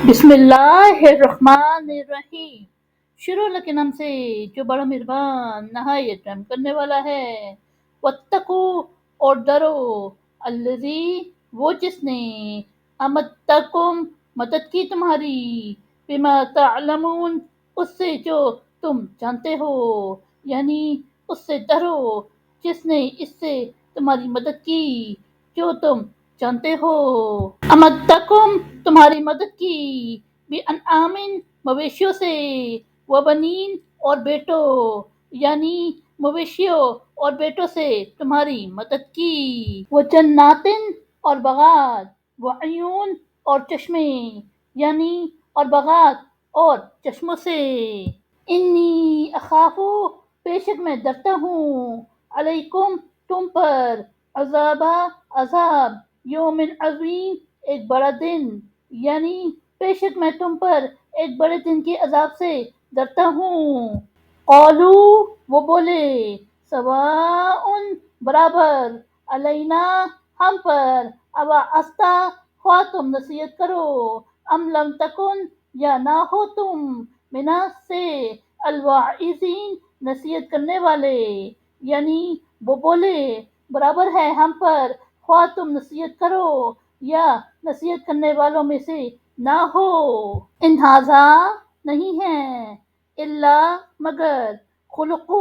بسم اللہ الرحمن الرحیم۔ شروع اللہ کے نام سے جو بڑا مہربان نہایت رحم کرنے والا ہے۔ واتقو اور ڈرو، الذی وہ جس نے امدکم مدد کی تمہاری، بما تعلمون اس سے جو تم جانتے ہو، یعنی اس سے ڈرو جس نے اس سے تمہاری مدد کی جو تم جانتے ہو۔ امدکم تمہاری مدد کی، بھی انعامن مویشیوں سے، وبنین اور بیٹوں، یعنی مویشیوں اور بیٹوں سے تمہاری مدد کی، وجناتن اور باغات، وعیون اور چشمے، یعنی اور باغات اور چشموں سے، انی اخافو بے شک میں ڈرتا ہوں، علیکم تم پر، عذاب یوم عظیم ایک بڑا دن، یعنی بے شک میں تم پر ایک بڑے دن کے عذاب سے ڈرتا ہوں۔ قالو وہ بولے، سواء برابر، علینا ہم پر، اوعظتا خواہ تم نصیحت کرو، ام لم تکن یا نہ ہو تم، منا سے، الواعظین نصیحت کرنے والے، یعنی وہ بولے برابر ہے ہم پر، خواہ تم نصیحت کرو یا نصیحت کرنے والوں میں سے نہ ہو۔ ان ھذا نہیں ہے، الا مگر، خلق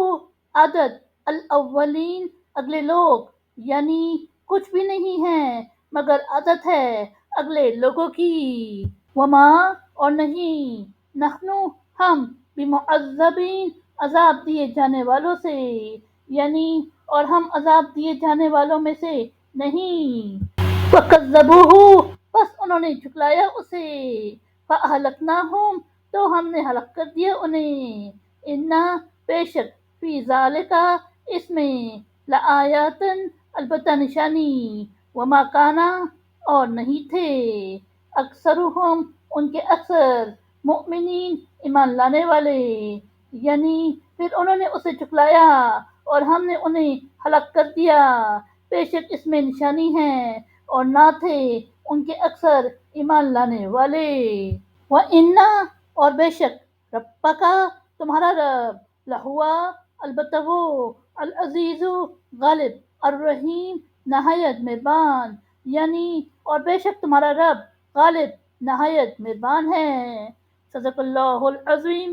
عادت، الاولین اگلے لوگ، یعنی کچھ بھی نہیں ہے مگر عادت ہے اگلے لوگوں کی، وما اور نہیں، نحنو ہم، بمعذبین عذاب دیے جانے والوں سے، یعنی اور ہم عذاب دیے جانے والوں میں سے نہیں۔ فَكَذَّبُوهُ بس انہوں نے جھٹلایا اسے، فَأَهْلَكْنَاهُمْ تو ہم نے ہلاک کر دیا انہیں، اِنَّا بے شک، فی ذالک اس میں، لآیاتن البتہ نشانی، وما کانا اور نہیں تھے، اکثرہم ان کے اکثر، مؤمنین ایمان لانے والے، یعنی پھر انہوں نے اسے جھٹلایا اور ہم نے انہیں ہلاک کر دیا، بے شک اس میں نشانی ہے اور نہ تھے ان کے اکثر ایمان لانے والے۔ وَإِنَّ اور بے شک، ربک تمہارا رب، لہوا البتہ وہ، العزیز غالب، الرحیم نہایت مہربان، یعنی اور بے شک تمہارا رب غالب نہایت مہربان ہے۔ صدق اللہ العظیم۔